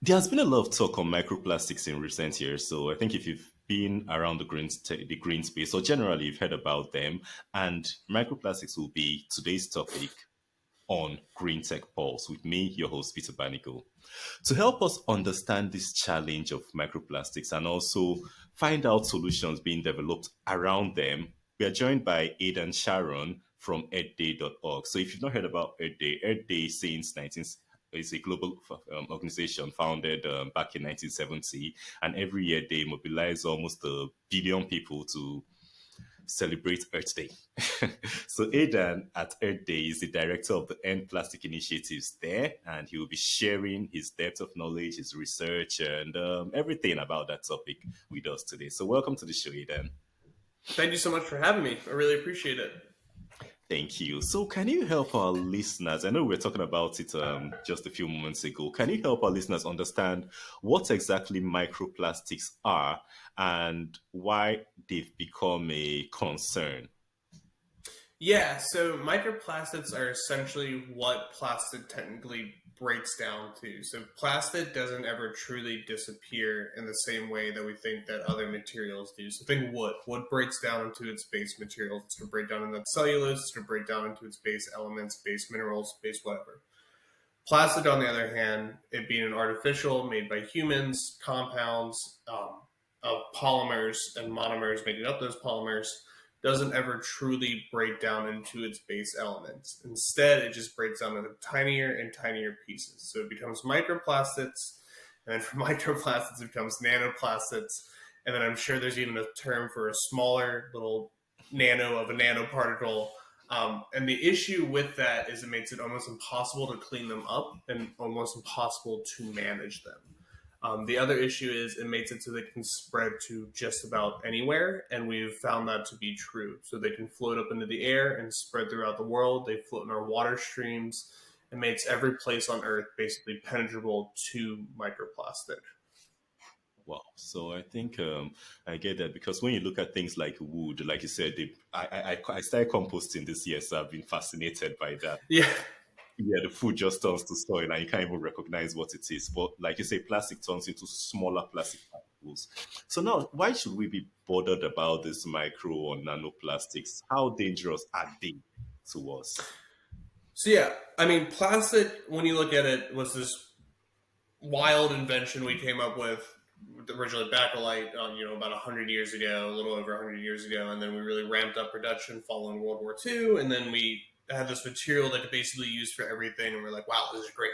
There's been a lot of talk on microplastics in recent years. So I think if you've been around the green space, or generally you've heard about them, and microplastics will be today's topic on Greentech Pulse with me, your host, Peter Banigo. To help us understand this challenge of microplastics and also find out solutions being developed around them, we are joined by Aidan Charron from earthday.org. So if you've not heard about Earth Day since 19 is a global organization founded back in 1970, and every year they mobilize almost a billion people to celebrate Earth Day. So Aidan at Earth Day is the director of the End Plastic Initiatives there, and he will be sharing his depth of knowledge, his research, and everything about that topic with us today. So welcome to the show, Aidan. Thank you so much for having me. I really appreciate it. Thank you. So can you help our listeners? I know we were talking about it just a few moments ago. Can you help our listeners understand what exactly microplastics are and why they've become a concern? Yeah, so microplastics are essentially what plastic technically breaks down to. So plastic doesn't ever truly disappear in the same way that we think that other materials do. So think wood. Wood breaks down into its base materials. It's going to break down into cellulose. It's going to break down into its base elements, base minerals, base whatever. Plastic, on the other hand, it being an artificial made by humans, compounds of polymers and monomers making up those polymers, doesn't ever truly break down into its base elements. Instead, it just breaks down into tinier and tinier pieces. So it becomes microplastics, and then from microplastics, it becomes nanoplastics, and then I'm sure there's even a term for a smaller little nano of a nanoparticle. And the issue with that is it makes it almost impossible to clean them up and almost impossible to manage them. The other issue is it makes it so they can spread to just about anywhere, and we've found that to be true. So they can float up into the air and spread throughout the world. They float in our water streams and makes every place on Earth basically penetrable to microplastic. Wow. So I think I get that because when you look at things like wood, like you said, I started composting this year, so I've been fascinated by that. Yeah. Yeah, the food just turns to soil and you can't even recognize what it is. But like you say, plastic turns into smaller plastic particles. So now, why should we be bothered about these micro or nanoplastics? How dangerous are they to us? So yeah, I mean, plastic, when you look at it, was this wild invention we came up with originally bakelite, about 100 years ago, a little over 100 years ago, and then we really ramped up production following World War II, and then we had this material that could basically use for everything, and we're like, wow, this is great.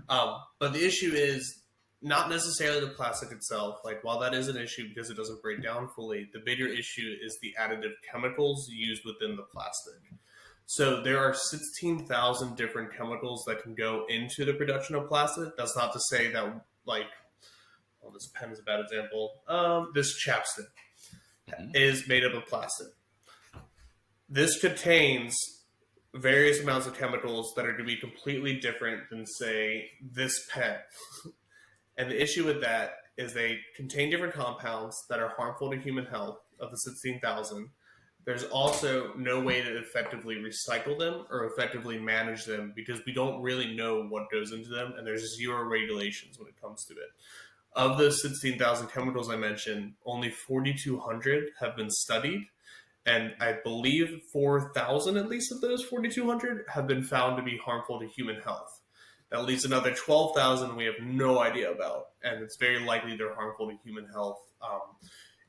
But the issue is not necessarily the plastic itself. Like, while that is an issue because it doesn't break down fully, the bigger issue is the additive chemicals used within the plastic. So there are 16,000 different chemicals that can go into the production of plastic. That's not to say that, like, well, this pen is a bad example. This chapstick Mhm. is made up of plastic. This contains various amounts of chemicals that are to be completely different than, say, this pen. And the issue with that is they contain different compounds that are harmful to human health of the 16,000. There's also no way to effectively recycle them or effectively manage them because we don't really know what goes into them, and there's zero regulations when it comes to it. Of the 16,000 chemicals I mentioned, only 4,200 have been studied, and I believe 4,000 at least of those 4,200 have been found to be harmful to human health. That leaves another 12,000 we have no idea about, and it's very likely they're harmful to human health.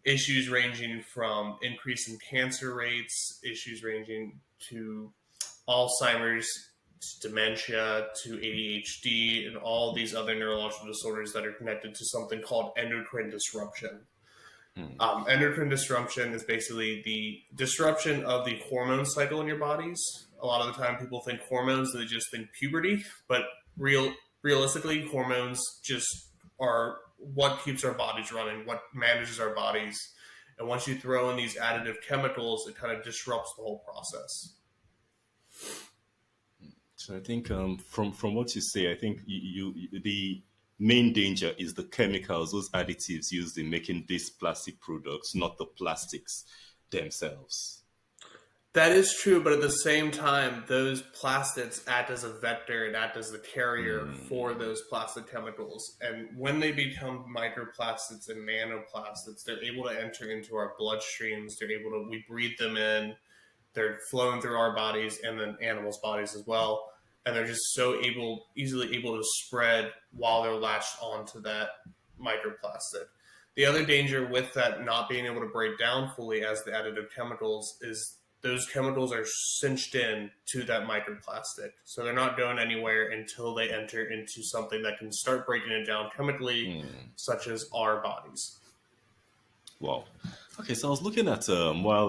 Issues ranging from increase in cancer rates, issues ranging to Alzheimer's, to dementia, to ADHD, and all these other neurological disorders that are connected to something called endocrine disruption. Mm. Endocrine disruption is basically the disruption of the hormone cycle in your bodies. A lot of the time, people think hormones; they just think puberty. But realistically, hormones just are what keeps our bodies running, what manages our bodies. And once you throw in these additive chemicals, it kind of disrupts the whole process. So I think from what you say, I think the main danger is the chemicals, those additives used in making these plastic products, not the plastics themselves. That is true, but at the same time, those plastics act as a vector and act as the carrier for Hmm. those plastic chemicals. And when they become microplastics and nanoplastics, they're able to enter into our bloodstreams. They're able to, we breathe them in, they're flowing through our bodies and then animals' bodies as well. And they're just easily able to spread while they're latched onto that microplastic. The other danger with that not being able to break down fully as the additive chemicals is those chemicals are cinched in to that microplastic. So they're not going anywhere until they enter into something that can start breaking it down chemically, Hmm. such as our bodies. Wow. Okay, so I was looking at while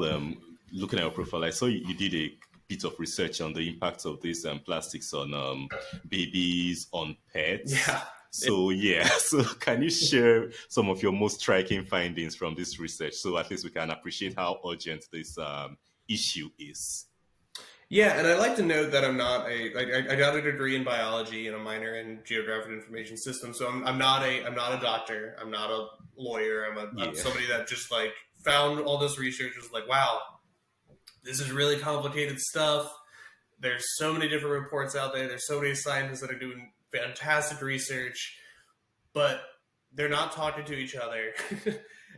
looking at your profile, I saw you did a bit of research on the impact of these plastics on babies, on pets. Yeah. So yeah, so can you share some of your most striking findings from this research, so at least we can appreciate how urgent this issue is? Yeah, and I like to note that I'm not a like I got a degree in biology and a minor in geographic information systems. So I'm not a doctor. I'm not a lawyer. I'm Yeah. somebody that just like found all this research was like, wow, this is really complicated stuff. There's so many different reports out there. There's so many scientists that are doing fantastic research, but they're not talking to each other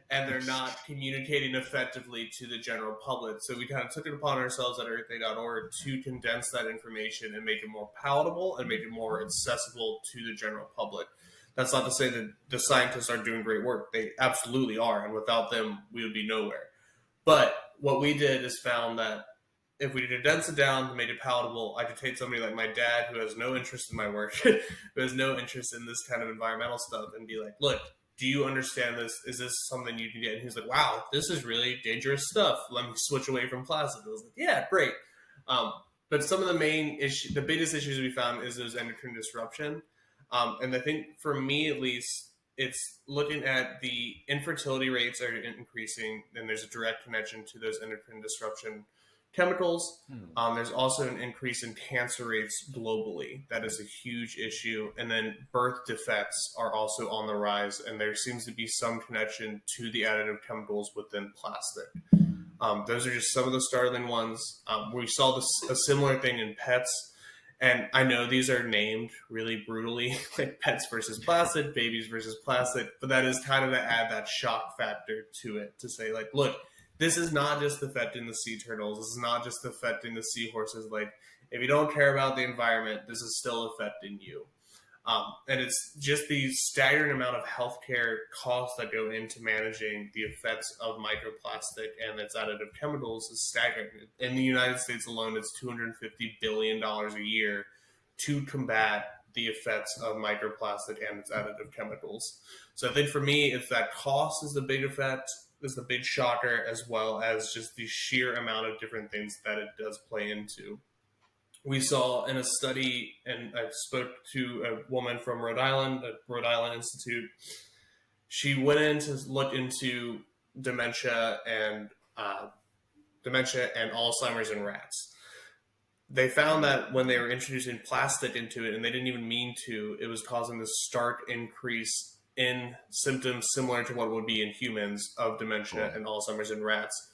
and they're not communicating effectively to the general public. So we kind of took it upon ourselves at earthday.org to condense that information and make it more palatable and make it more accessible to the general public. That's not to say that the scientists aren't doing great work. They absolutely are. And without them, we would be nowhere. But what we did is found that if we condense it down and made it palatable, I could take somebody like my dad who has no interest in my work, who has no interest in this kind of environmental stuff, and be like, look, do you understand this? Is this something you can get? And he's like, wow, this is really dangerous stuff. Let me switch away from plastic. I was like, yeah, great. But some of the main issue, the biggest issues we found is those endocrine disruption. And I think for me at least, it's looking at the infertility rates are increasing, and there's a direct connection to those endocrine disruption chemicals. There's also an increase in cancer rates globally. That is a huge issue. And then birth defects are also on the rise, and there seems to be some connection to the additive chemicals within plastic. Those are just some of the startling ones. We saw a similar thing in pets. And I know these are named really brutally, like pets versus plastic, babies versus plastic, but that is kind of to add that shock factor to it to say, like, look, this is not just affecting the sea turtles. This is not just affecting the seahorses. Like, if you don't care about the environment, this is still affecting you. And it's just the staggering amount of healthcare costs that go into managing the effects of microplastic and its additive chemicals is staggering. In the United States alone, it's $250 billion a year to combat the effects of microplastic and its additive chemicals. So I think for me, it's that cost is the big effect, is the big shocker, as well as just the sheer amount of different things that it does play into. We saw in a study, and I spoke to a woman from Rhode Island, at Rhode Island Institute. She went in to look into dementia and uh, dementia and Alzheimer's in rats. They found that when they were introducing plastic into it, and they didn't even mean to, it was causing this stark increase in symptoms similar to what would be in humans of dementia Wow. and Alzheimer's in rats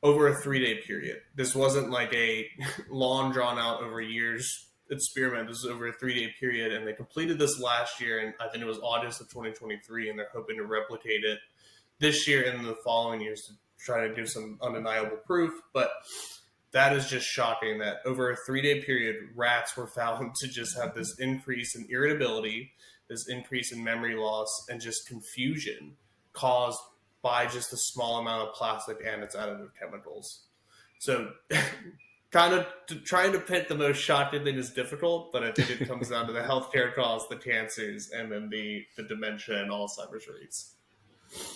over a 3 day period. This wasn't like a long drawn out over years experiment. This was over a 3 day period, and they completed this last year, and I think it was August of 2023, and they're hoping to replicate it this year and the following years to try to give some undeniable proof. But that is just shocking that over a 3 day period, rats were found to just have this increase in irritability, this increase in memory loss, and just confusion caused by just a small amount of plastic and its additive chemicals. So, kind of trying to pick the most shocking thing is difficult, but I think it comes down to the healthcare costs, the cancers, and then the dementia and Alzheimer's rates.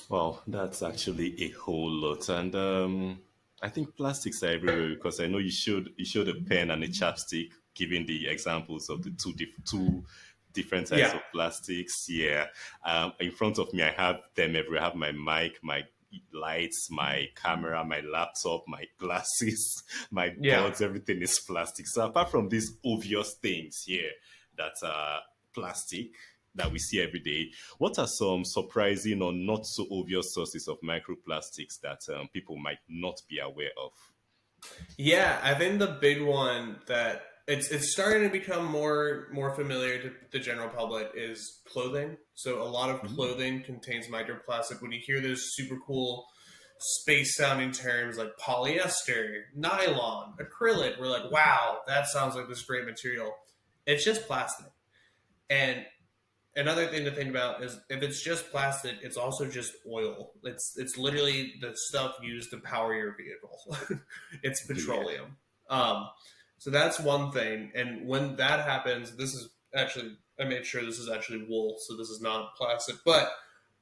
Well, that's actually a whole lot, and I think plastics are everywhere because I know you showed a pen and a chapstick, giving the examples of the two different types Yeah, of plastics. Yeah, in front of me, I have them everywhere. I have my mic, my lights, my camera, my laptop, my glasses, my yeah. boards. Everything is plastic. So apart from these obvious things here that are plastic that we see every day, what are some surprising or not so obvious sources of microplastics that people might not be aware of? Yeah, I think the big one that it's starting to become more familiar to the general public is clothing. So a lot of Mm. clothing contains microplastic. When you hear those super cool space sounding terms like polyester, nylon, acrylic, we're like, wow, that sounds like this great material. It's just plastic. And another thing to think about is if it's just plastic, it's also just oil. It's literally the stuff used to power your vehicle. It's Yeah. petroleum. Um, so that's one thing. And when that happens, this is actually I made sure this is actually wool, so this is not plastic. But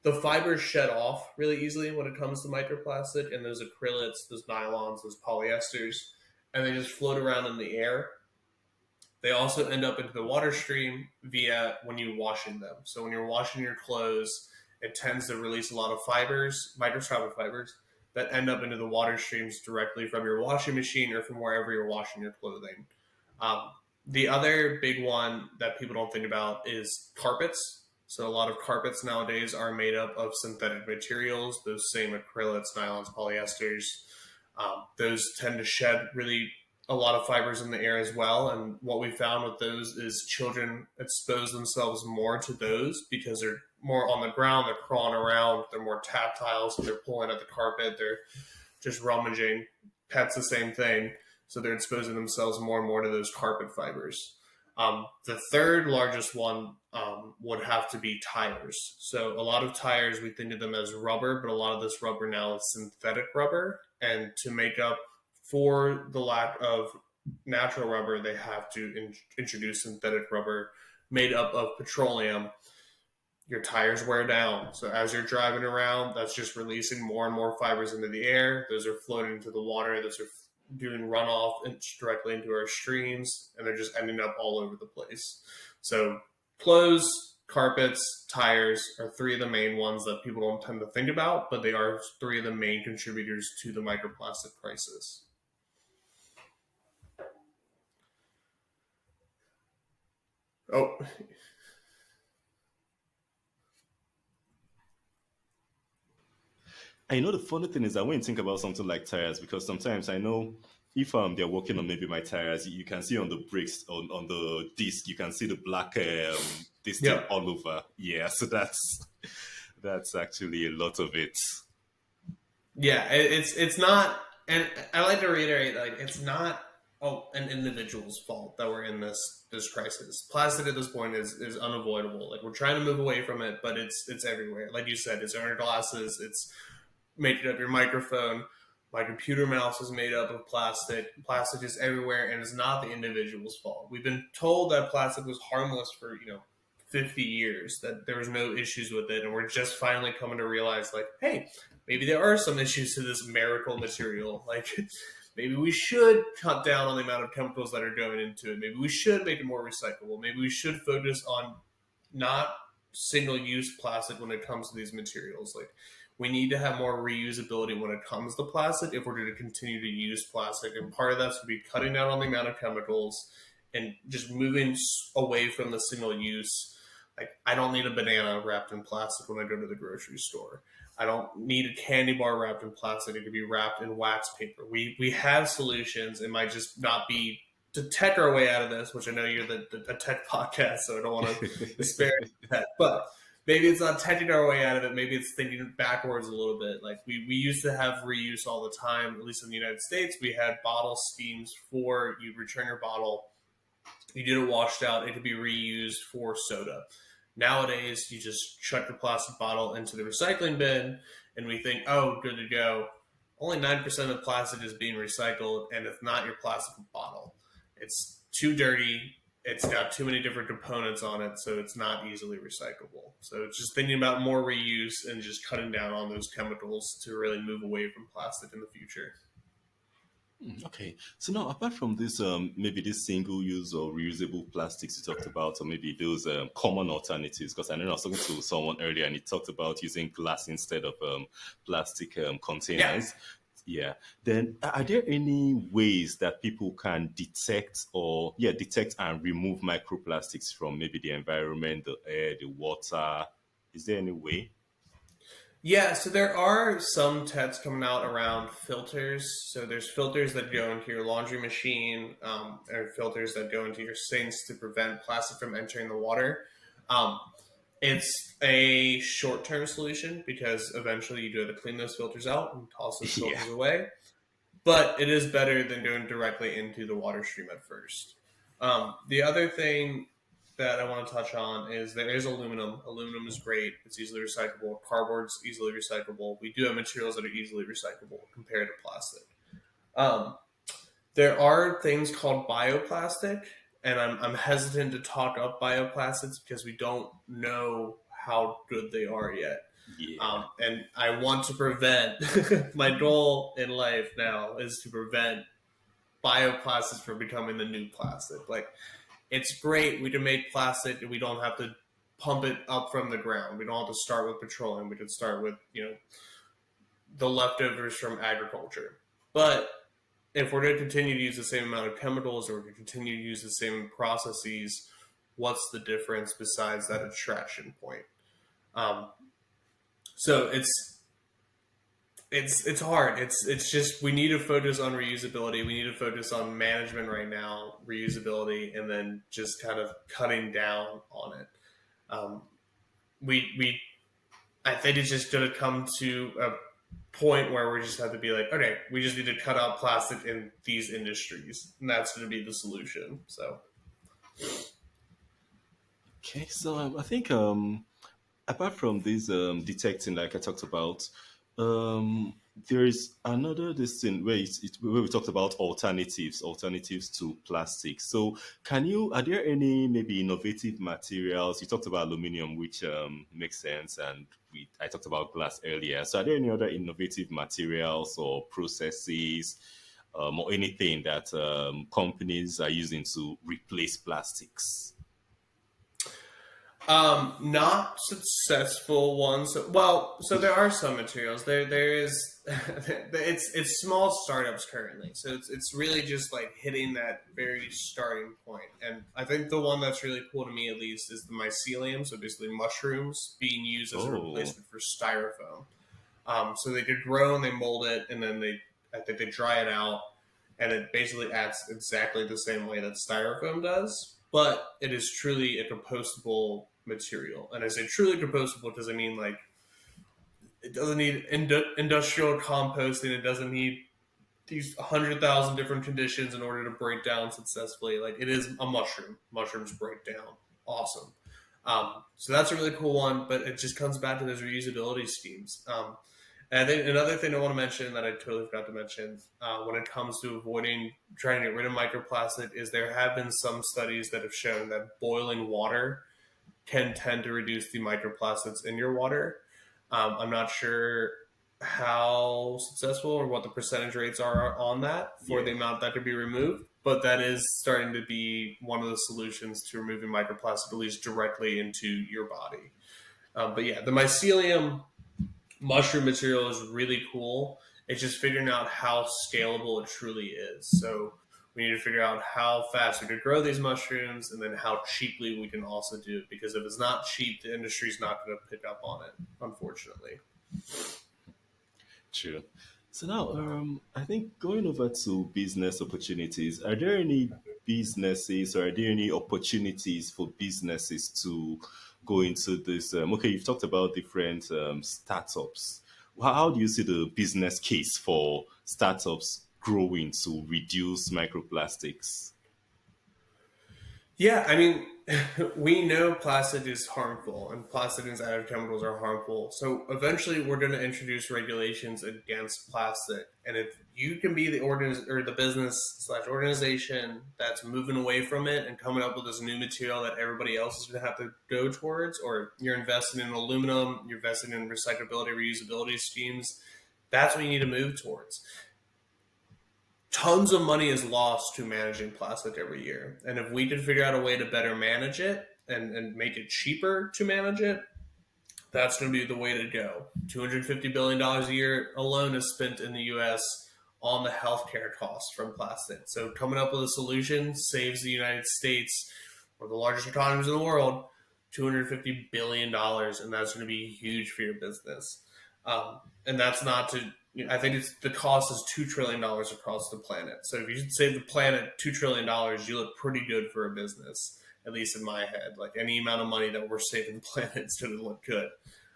the fibers shed off really easily when it comes to microplastic, and those acrylics, those nylons, those polyesters, and they just float around in the air. They also end up into the water stream via when you're washing them. So when you're washing your clothes, it tends to release a lot of fibers, microscopic fibers, that end up into the water streams directly from your washing machine or from wherever you're washing your clothing. Um, the other big one that people don't think about is carpets. So a lot of carpets nowadays are made up of synthetic materials, those same acrylics, nylons, polyesters. Those tend to shed really a lot of fibers in the air as well. And what we found with those is children expose themselves more to those because they're more on the ground, they're crawling around, they're more tactile, so they're pulling at the carpet, they're just rummaging. Pets, the same thing. So they're exposing themselves more and more to those carpet fibers. The third largest one would have to be tires. So a lot of tires, we think of them as rubber, but a lot of this rubber now is synthetic rubber. And to make up for the lack of natural rubber, they have to introduce synthetic rubber made up of petroleum. Your tires wear down. So as you're driving around, that's just releasing more and more fibers into the air. Those are floating into the water. Those are doing runoff directly into our streams, and they're just ending up all over the place. So clothes, carpets, tires are three of the main ones that people don't tend to think about, but they are three of the main contributors to the microplastic crisis. Oh, And the funny thing is that when you think about something like tires, because sometimes I know if they're working on maybe my tires, you can see on the brakes on the disc, you can see the black this thing yep. all over. Yeah, so that's actually a lot of it. Yeah, it's not, and I like to reiterate, like it's not an individual's fault that we're in this crisis. Plastic at this point is unavoidable. Like we're trying to move away from it, but it's everywhere. Like you said, it's in our glasses. It's making up your microphone. My computer mouse is made up of plastic. Plastic is everywhere, and it's not the individual's fault. We've been told that plastic was harmless for 50 years, that there was no issues with it, and we're just finally coming to realize, like, hey, maybe there are some issues to this miracle material. Like, maybe we should cut down on the amount of chemicals that are going into it. Maybe we should make it more recyclable. Maybe we should focus on not single use plastic when it comes to these materials. Like, we need to have more reusability when it comes to plastic if we're going to continue to use plastic. And part of that's to be cutting down on the amount of chemicals and just moving away from the single use. Like, I don't need a banana wrapped in plastic when I go to the grocery store. I don't need a candy bar wrapped in plastic. It could be wrapped in wax paper. We have solutions. It might just not be to tech our way out of this, which I know you're a tech podcast, so I don't want to disparage tech. But maybe it's not teching our way out of it. Maybe it's thinking backwards a little bit. Like we used to have reuse all the time, at least in the United States. We had bottle schemes for you'd return your bottle, you get it washed out, it could be reused for soda. Nowadays, you just chuck your plastic bottle into the recycling bin, and we think, oh, good to go. Only 9% of plastic is being recycled, and it's not your plastic bottle. It's too dirty. It's got too many different components on it, so it's not easily recyclable. So it's just thinking about more reuse and just cutting down on those chemicals to really move away from plastic in the future. Okay, so now apart from this, maybe this single-use or reusable plastics you talked about, or maybe those common alternatives, because I know I was talking to someone earlier and he talked about using glass instead of plastic Yeah. containers. Yeah. Then, are there any ways that people can detect or detect and remove microplastics from maybe the environment, the air, the water? Is there any way? Yeah, so there are some techs coming out around filters. So there's filters that go into your laundry machine, and filters that go into your sinks to prevent plastic from entering the water. Um, it's a short-term solution because eventually you do have to clean those filters out and toss those Yeah. filters away. But it is better than going directly into the water stream at first. The other thing that I want to touch on is there is aluminum. Aluminum is great. It's easily recyclable. Cardboard's easily recyclable. We do have materials that are easily recyclable compared to plastic. Um, there are things called bioplastic, and I'm hesitant to talk up bioplastics because we don't know how good they are yet. Yeah. And I want to prevent, my goal in life now is to prevent bioplastics from becoming the new plastic. Like, it's great. We can make plastic and we don't have to pump it up from the ground. We don't have to start with petroleum. We can start with, the leftovers from agriculture. But if we're going to continue to use the same amount of chemicals or we're going to continue to use the same processes, what's the difference besides that attraction point? Um, so it's hard. It's just we need to focus on reusability. We need to focus on management right now, reusability, and then just kind of cutting down on it. Um, we I think it's just going to come to a point where we just have to be like, okay, we just need to cut out plastic in these industries, and that's going to be the solution. So, Okay, so I think apart from this detecting, like I talked about, um, there is another this thing where where we talked about alternatives to plastic. So, are there any maybe innovative materials? You talked about aluminum, which makes sense, and I talked about glass earlier. So, are there any other innovative materials or processes? Or anything that companies are using to replace plastics? not successful ones. Well, so there are some materials. There is it's small startups currently. So it's really just like hitting that very starting point. And I think the one that's really cool to me at least is the mycelium. So basically mushrooms being used as a Oh, replacement for styrofoam. So they could grow and they mold it, and then I think they dry it out, and it basically acts exactly the same way that styrofoam does, but it is truly a compostable material. And I say truly compostable because I mean like it doesn't need industrial composting. It doesn't need these 100,000 different conditions in order to break down successfully. Like it is a mushroom. Mushrooms break down. Awesome. So that's a really cool one, but it just comes back to those reusability schemes. And I think another thing I want to mention that I totally forgot to mention when it comes to avoiding trying to get rid of microplastic is there have been some studies that have shown that boiling water can tend to reduce the microplastics in your water. I'm not sure how successful or what the percentage rates are on that for the yeah. amount that could be removed, but that is starting to be one of the solutions to removing microplastic, at least directly into your body. But yeah, the mycelium mushroom material is really cool. It's just figuring out how scalable it truly is. So we need to figure out how fast we could grow these mushrooms and then how cheaply we can also do it. Because if it's not cheap, the industry's not going to pick up on it, unfortunately. True. So now, I think going over to business opportunities, are there any businesses or are there any opportunities for businesses to go into this? Okay, you've talked about different startups. How do you see the business case for startups growing to reduce microplastics? Yeah, I mean, we know plastic is harmful and plastic and added chemicals are harmful. So eventually we're going to introduce regulations against plastic. And if you can be the or the business slash organization that's moving away from it and coming up with this new material that everybody else is going to have to go towards, or you're investing in aluminum, you're investing in recyclability, reusability schemes, that's what you need to move towards. Tons of money is lost to managing plastic every year. And if we could figure out a way to better manage it and make it cheaper to manage it, that's going to be the way to go. $250 billion a year alone is spent in the US on the healthcare costs from plastic. So coming up with a solution saves the United States, one of the largest economies in the world, $250 billion. And that's going to be huge for your business. And that's not to. I think it's the cost is $2 trillion across the planet. So if you save the planet $2 trillion, you look pretty good for a business, at least in my head. Like any amount of money that we're saving the planet, it's going to look good.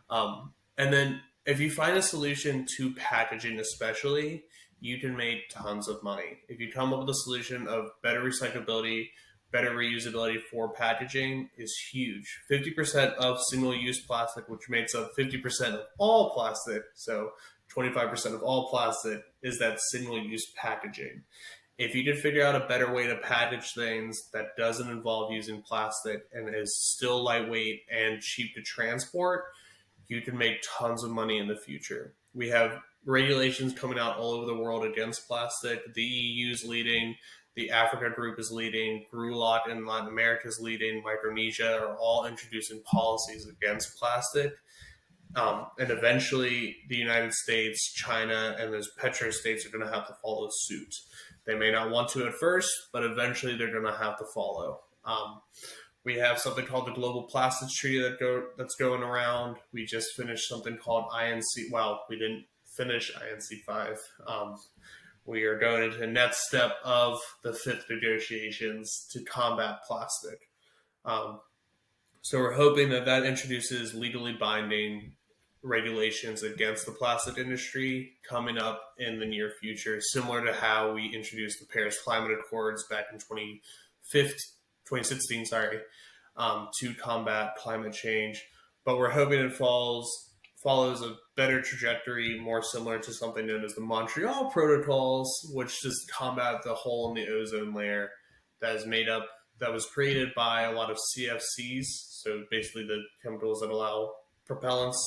And then if you find a solution to packaging, especially, you can make tons of money. If you come up with a solution of better recyclability, better reusability for packaging is huge. 50% of single-use plastic, which makes up 50% of all plastic, so 25% of all plastic is that single-use packaging. If you could figure out a better way to package things that doesn't involve using plastic and is still lightweight and cheap to transport, you can make tons of money in the future. We have regulations coming out all over the world against plastic. The EU is leading, the Africa group is leading, GRULOC in Latin America is leading, Micronesia are all introducing policies against plastic. And eventually, the United States, China, and those petro states are going to have to follow suit. They may not want to at first, but eventually they're going to have to follow. We have something called the Global Plastics Treaty that's going around. We just finished something called INC. Well, we didn't finish INC 5. We are going into the next step of the fifth negotiations to combat plastic. So we're hoping that introduces legally binding regulations against the plastic industry coming up in the near future, similar to how we introduced the Paris Climate Accords back in 2016, to combat climate change. But we're hoping it follows a better trajectory, more similar to something known as the Montreal Protocols, which just combat the hole in the ozone layer that was created by a lot of CFCs, so basically the chemicals that allow propellants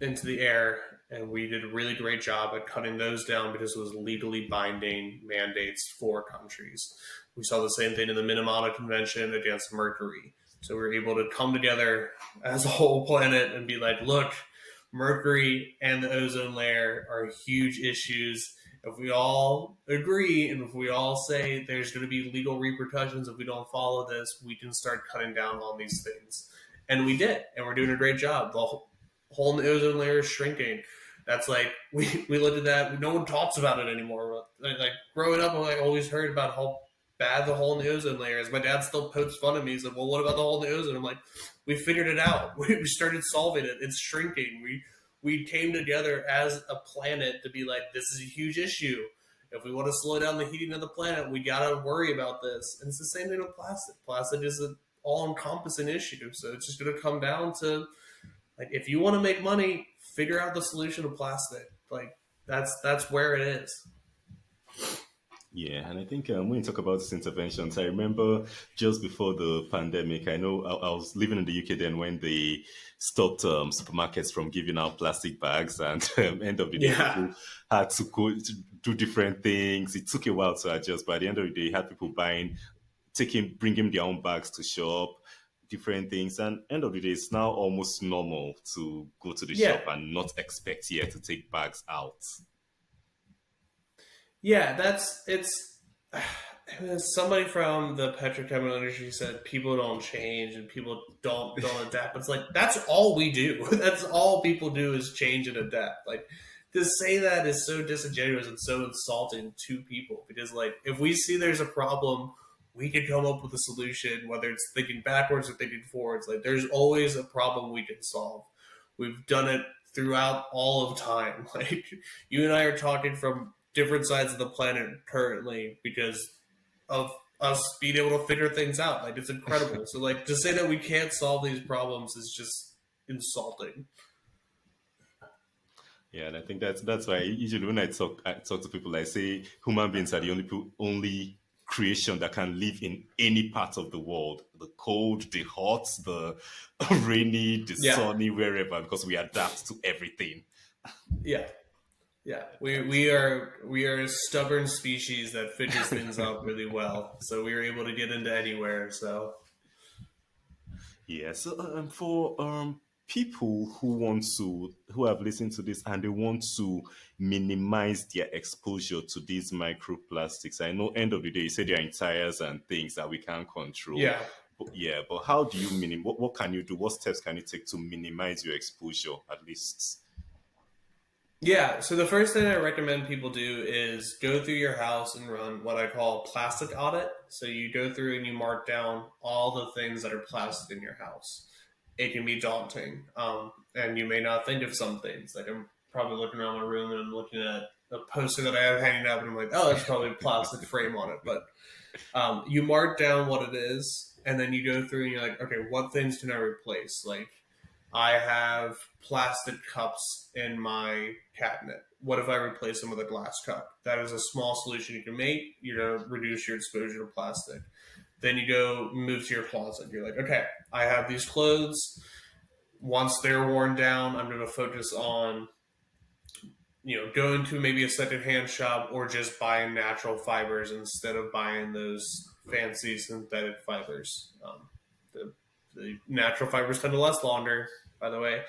into the air, and we did a really great job at cutting those down because it was legally binding mandates for countries. We saw the same thing in the Minamata Convention against mercury. So we were able to come together as a whole planet and be like, look, mercury and the ozone layer are huge issues. If we all agree and if we all say there's going to be legal repercussions if we don't follow this, we can start cutting down on these things. And we did, and we're doing a great job. The hole in the ozone layer is shrinking. That's like, we looked at that. No one talks about it anymore. Like growing up, I always heard about how bad the hole in the ozone layer is. My dad still pokes fun at me. He's like, well, what about the hole in the ozone? I'm like, we figured it out. We started solving it. It's shrinking. We came together as a planet to be like, this is a huge issue. If we want to slow down the heating of the planet, we got to worry about this. And it's the same thing with plastic. Plastic is an all-encompassing issue. So it's just going to come down to, like, if you want to make money, figure out the solution to plastic. Like, that's where it is. Yeah, and I think when you talk about these interventions, I remember just before the pandemic, I know I was living in the UK then when they stopped supermarkets from giving out plastic bags, and end of the day, Yeah. people had to go to do different things. It took a while to adjust, but at the end of the day, you had people bringing their own bags to shop, different things, and end of the day, it's now almost normal to go to the Yeah. shop and not expect here to take bags out. Yeah, somebody from the petrochemical industry said people don't change and people don't adapt. It's like that's all we do. That's all people do is change and adapt. Like to say that is so disingenuous and so insulting to people because like if we see there's a problem, we can come up with a solution, whether it's thinking backwards or thinking forwards. Like there's always a problem we can solve. We've done it throughout all of time. Like you and I are talking from different sides of the planet currently because of us being able to figure things out. Like it's incredible. So like to say that we can't solve these problems is just insulting. Yeah, and I think that's why usually when I talk to people, I say human beings are the only creation that can live in any part of the world, the cold, the hot, the rainy, the Yeah, sunny, wherever, because we adapt to everything. yeah, yeah. Yeah, We are a stubborn species that figures things out really well. So we were able to get into anywhere. So yeah. So for people who have listened to this and they want to minimize their exposure to these microplastics, I know end of the day you say they're in tires and things that we can't control. yeah, But yeah, but how do you what can you do? What steps can you take to minimize your exposure at least? Yeah, so the first thing I recommend people do is go through your house and run what I call a plastic audit. So you go through and you mark down all the things that are plastic in your house. It can be daunting, and you may not think of some things. Like I'm probably looking around my room and I'm looking at a poster that I have hanging up, and I'm like, oh, that's probably a plastic frame on it. But you mark down what it is, and then you go through and you're like, okay, what things can I replace? Like, I have plastic cups in my cabinet. What if I replace them with a glass cup? That is a small solution you can make. You're going to reduce your exposure to plastic. Then you go move to your closet. You're like, okay, I have these clothes. Once they're worn down, I'm going to focus on going to maybe a secondhand shop or just buying natural fibers instead of buying those fancy synthetic fibers. The, the natural fibers tend to last longer, by the way,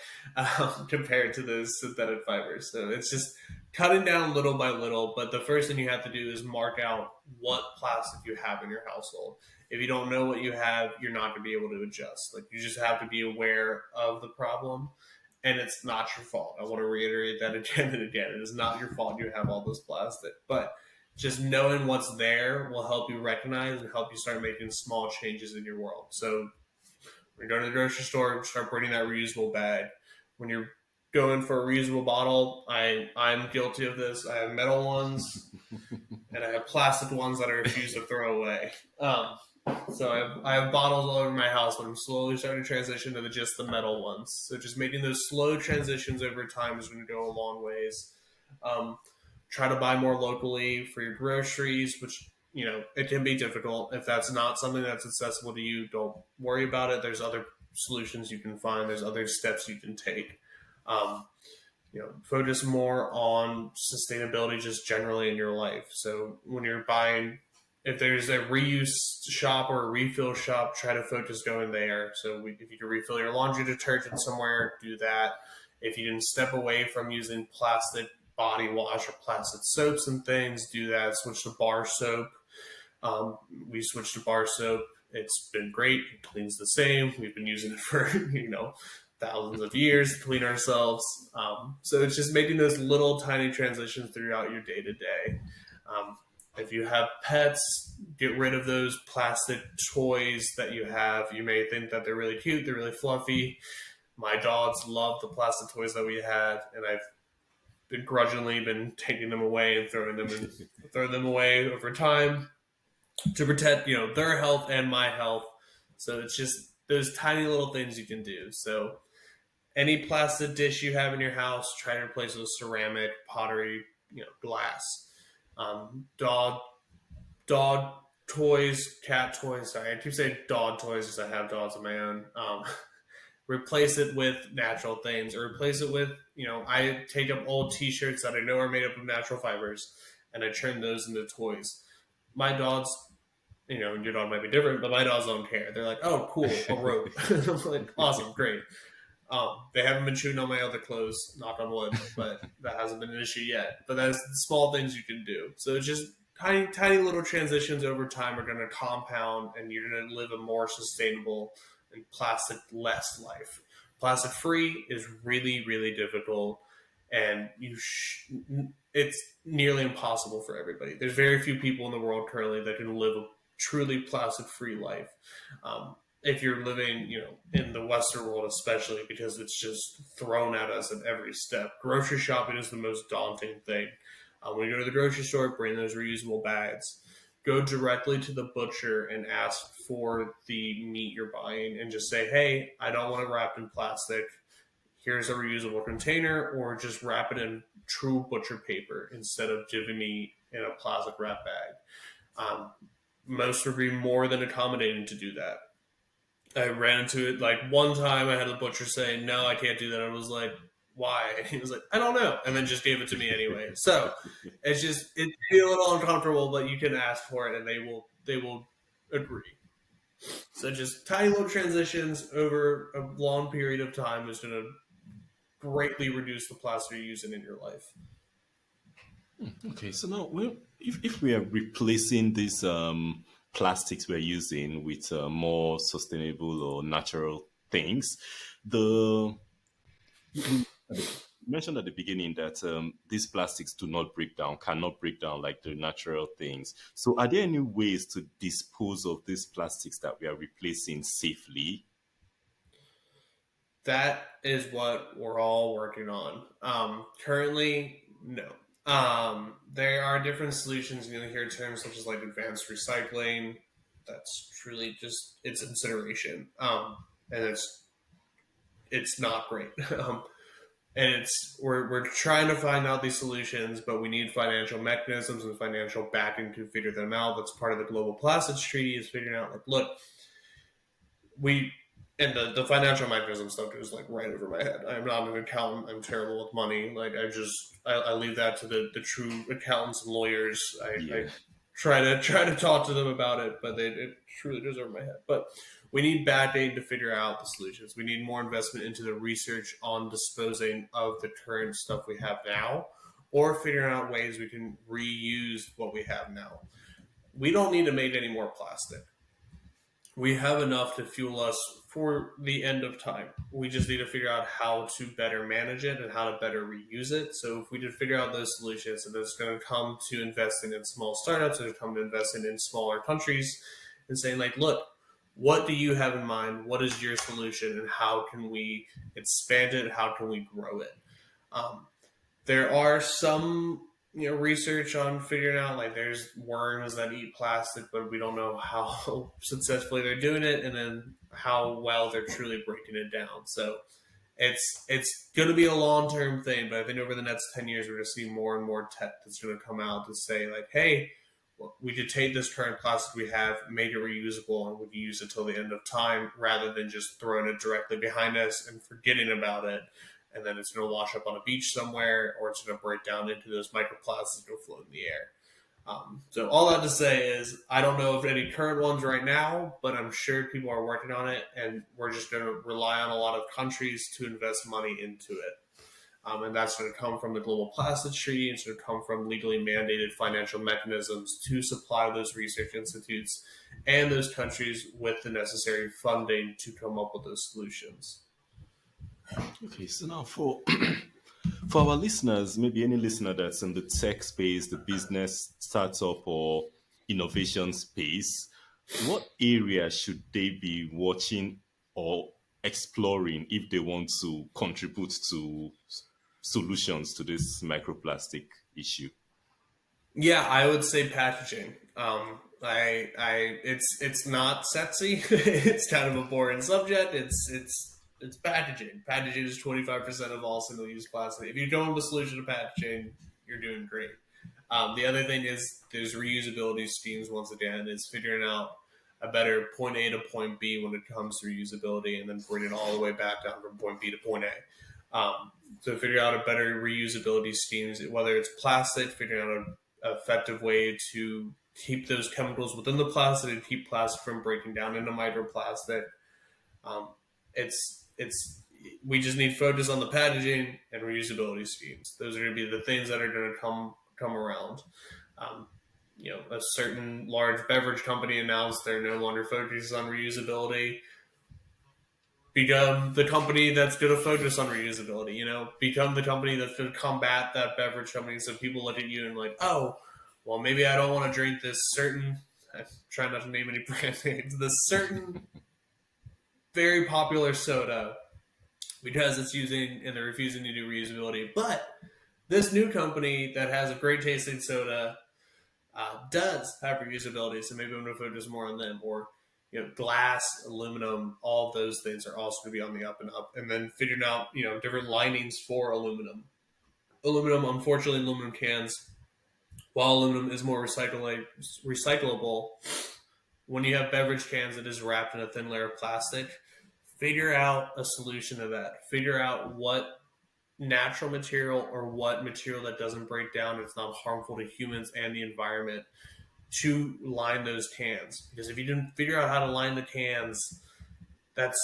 compared to those synthetic fibers. So it's just cutting down little by little. But the first thing you have to do is mark out what plastic you have in your household. If you don't know what you have, you're not going to be able to adjust. Like you just have to be aware of the problem, and it's not your fault. I want to reiterate that again and again. It is not your fault you have all this plastic, but just knowing what's there will help you recognize and help you start making small changes in your world. So when you're going to the grocery store, start bringing that reusable bag. When you're going for a reusable bottle, I'm guilty of this. I have metal ones and I have plastic ones that I refuse to throw away. So I have bottles all over my house, but I'm slowly starting to transition to just the metal ones. So just making those slow transitions over time is going to go a long ways. Um, Try to buy more locally for your groceries, which it can be difficult. If that's not something that's accessible to you, don't worry about it. There's other solutions you can find. There's other steps you can take. Um, Focus more on sustainability just generally in your life. So when you're buying, if there's a reuse shop or a refill shop, try to focus going there. So if you can refill your laundry detergent somewhere, do that. If you can step away from using plastic body wash or plastic soaps and things, do that. Switch to bar soap. We switched to bar soap. It's been great. It cleans the same. We've been using it for thousands of years to clean ourselves. So it's just making those little tiny transitions throughout your day to day. If you have pets, get rid of those plastic toys that you have. You may think that they're really cute, they're really fluffy. My dogs love the plastic toys that we had, and I've begrudgingly been taking them away and throwing them away over time to protect their health and my health. So it's just those tiny little things you can do. So any plastic dish you have in your house, try to replace it with ceramic, pottery, glass. Dog toys, cat toys. Sorry, I keep saying dog toys because I have dogs of my own. Replace it with natural things, or replace it with I take up old T-shirts that I know are made up of natural fibers, and I turn those into toys. My dogs, your dog might be different, but my dogs don't care. They're like, oh, cool, a rope. I'm like, awesome, great. They haven't been chewing on my other clothes, knock on wood, but that hasn't been an issue yet. But that's small things you can do. So it's just tiny little transitions over time are going to compound, and you're going to live a more sustainable and plastic less life. Plastic free is really, really difficult, and it's nearly impossible for everybody. There's very few people in the world currently that can live a truly plastic free life. If you're living, in the Western world, especially because it's just thrown at us at every step. Grocery shopping is the most daunting thing. When you go to the grocery store, bring those reusable bags. Go directly to the butcher and ask for the meat you're buying and just say, hey, I don't want it wrapped in plastic. Here's a reusable container, or just wrap it in true butcher paper instead of giving me in a plastic wrap bag. Most would be more than accommodating to do that. I ran into it like one time. I had the butcher say, no, I can't do that. I was like, why? And he was like, I don't know. And then just gave it to me anyway. So it's a little uncomfortable, but you can ask for it and they will agree. So just tiny little transitions over a long period of time is going to greatly reduce the plastic you're using in your life. Okay, so now, well, if we are replacing these plastics we're using with more sustainable or natural things, the mentioned at the beginning that these plastics do not break down, cannot break down like the natural things. So, are there any ways to dispose of these plastics that we are replacing safely? That is what we're all working on. Currently, no. There are different solutions. You hear terms such as like advanced recycling. That's truly just it's incineration, and it's not great. And we're trying to find out these solutions, but we need financial mechanisms and financial backing to figure them out. That's part of the Global Plastics Treaty is figuring out like, look, we and the financial mechanism stuff is like right over my head. I'm not an accountant. I'm terrible with money. Like I leave that to the true accountants and lawyers. I Yeah. try to talk to them about it, but it truly goes over my head. But we need bad aid to figure out the solutions. We need more investment into the research on disposing of the current stuff we have now, or figuring out ways we can reuse what we have now. We don't need to make any more plastic. We have enough to fuel us for the end of time. We just need to figure out how to better manage it and how to better reuse it. So if we did figure out those solutions, and it's going to come to investing in small startups, and come to investing in smaller countries, and saying like, look, what do you have in mind? What is your solution, and how can we expand it? How can we grow it? Um, there are some research on figuring out like there's worms that eat plastic, but we don't know how successfully they're doing it, and then how well they're truly breaking it down. So it's going to be a long-term thing, but I think over the next 10 years we're going to see more and more tech that's going to come out to say like, hey, well, we could take this current plastic we have, make it reusable, and we can use it till the end of time, rather than just throwing it directly behind us and forgetting about it, and then it's going to wash up on a beach somewhere, or it's going to break down into those microplastics that float in the air. So all that to say is, I don't know of any current ones right now, but I'm sure people are working on it, and we're just going to rely on a lot of countries to invest money into it. And that's going to come from the Global Plastics Treaty. It's going to come from legally mandated financial mechanisms to supply those research institutes and those countries with the necessary funding to come up with those solutions. Okay, so now for for our listeners, maybe any listener that's in the tech space, the business, startup, or innovation space, what areas should they be watching or exploring if they want to contribute to solutions to this microplastic issue? Yeah, I would say packaging. It's not sexy. It's kind of a boring subject. It's packaging. Packaging is 25% of all single-use plastic. If you come up with a solution to packaging, you're doing great. The other thing is there's reusability schemes. Once again, is figuring out a better point A to point B when it comes to reusability, and then bring it all the way back down from point B to point A. To figure out a better reusability schemes, whether it's plastic, figuring out an effective way to keep those chemicals within the plastic and keep plastic from breaking down into microplastic. Um, it's we just need focus on the packaging and reusability schemes. Those are going to be the things that are going to come around. Um, a certain large beverage company announced they're no longer focused on reusability. Become the company that's going to focus on reusability. Become the company that's going to combat that beverage company. So people look at you and like, oh, well, maybe I don't want to drink this certain. I try not to name any brand names. This certain very popular soda because it's using and they're refusing to do reusability. But this new company that has a great tasting soda does have reusability, so maybe I'm going to focus more on them. Or glass, aluminum, all of those things are also going to be on the up and up. And then figuring out different linings for aluminum. Unfortunately, aluminum cans, while aluminum is more recyclable, when you have beverage cans, it is wrapped in a thin layer of plastic. Figure out a solution to that. Figure out what natural material or what material that doesn't break down, it's not harmful to humans and the environment, to line those cans. Because if you didn't figure out how to line the cans, that's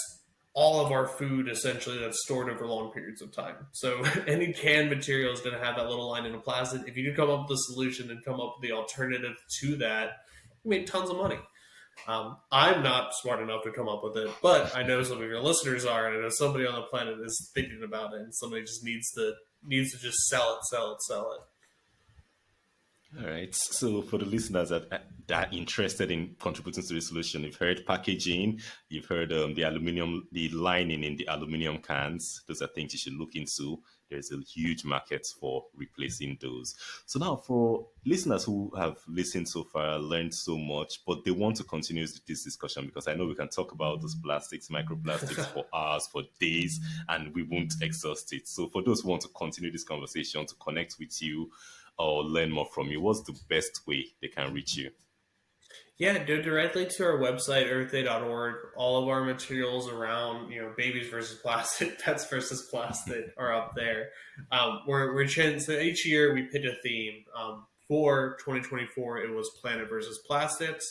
all of our food essentially that's stored over long periods of time. So any canned material is going to have that little line in a plastic. If you can come up with a solution and come up with the alternative to that, you make tons of money. I'm not smart enough to come up with it, but I know some of your listeners are, and I know somebody on the planet is thinking about it, and somebody just needs to needs to just sell it, sell it, sell it. All right. So for the listeners that are interested in contributing to the solution, you've heard packaging, you've heard the aluminum, the lining in the aluminum cans. Those are things you should look into. There's a huge market for replacing those. So now for listeners who have listened so far, learned so much, but they want to continue this discussion because I know we can talk about those plastics, microplastics for hours, for days, and we won't exhaust it. So for those who want to continue this conversation, to connect with you, or learn more from you, what's the best way they can reach you? Yeah, go directly to our website, earthday.org. All of our materials around, babies versus plastic, pets versus plastic are up there. So each year we pick a theme. For 2024, it was planet versus plastics.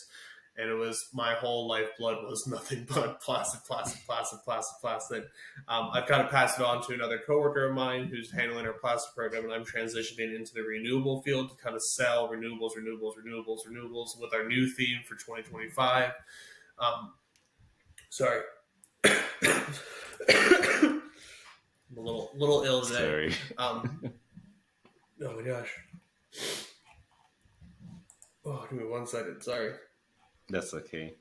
And it was my whole lifeblood was nothing but plastic, plastic, plastic, plastic, plastic. I've kind of passed it on to another coworker of mine who's handling our plastic program, and I'm transitioning into the renewable field to kind of sell renewables, renewables, renewables, renewables with our new theme for 2025. Sorry, I'm a little ill today. Sorry. Oh my gosh. Oh, give me 1 second. Sorry. That's okay.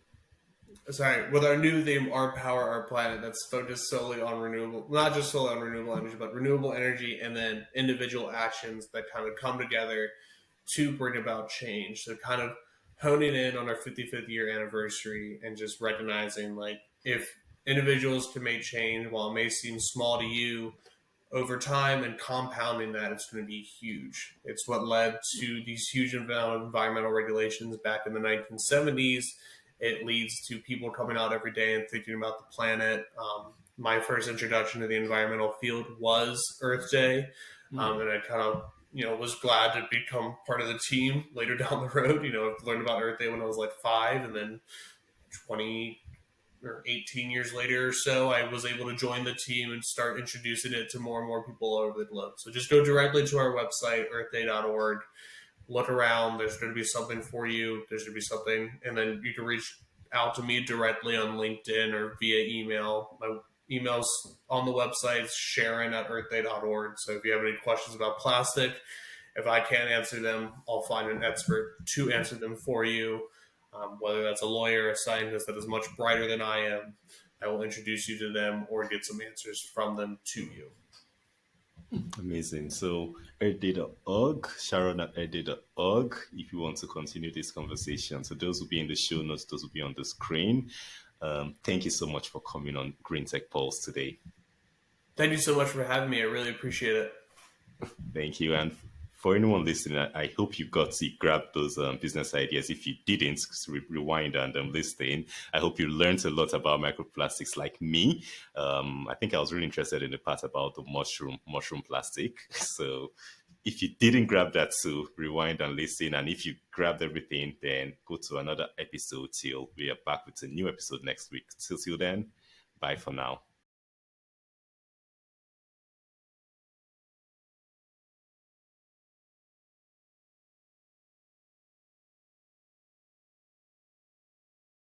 Sorry, with our new theme, Our Power, Our Planet, that's focused solely on renewable, not just solely on renewable energy, but renewable energy and then individual actions that kind of come together to bring about change. So kind of honing in on our 55th year anniversary and just recognizing like if individuals can make change, while it may seem small to you, over time and compounding that, it's going to be huge. It's what led to these huge amount of environmental regulations back in the 1970s. It leads to people coming out every day and thinking about the planet. My first introduction to the environmental field was Earth Day, and I kind of was glad to become part of the team later down the road. I've learned about Earth Day when I was like 5, and then 20 or 18 years later or so, I was able to join the team and start introducing it to more and more people all over the globe. So just go directly to our website, earthday.org. Look around. There's going to be something for you. There's going to be something. And then you can reach out to me directly on LinkedIn or via email. My email's on the website, sharon@earthday.org. So if you have any questions about plastic, if I can't answer them, I'll find an expert to answer them for you. Whether that's a lawyer, a scientist that is much brighter than I am, I will introduce you to them or get some answers from them to you. Amazing. So earthday.org, Sharon at earthday.org, if you want to continue this conversation. So those will be in the show notes, those will be on the screen. Thank you so much for coming on Greentech Pulse today. Thank you so much for having me. I really appreciate it. Thank you. And for anyone listening, I hope you got to grab those business ideas. If you didn't, rewind and listen. I hope you learned a lot about microplastics like me. I think I was really interested in the part about the mushroom plastic. So if you didn't grab that too, rewind and listen. And if you grabbed everything, then go to another episode till we are back with a new episode next week. Till then, bye for now.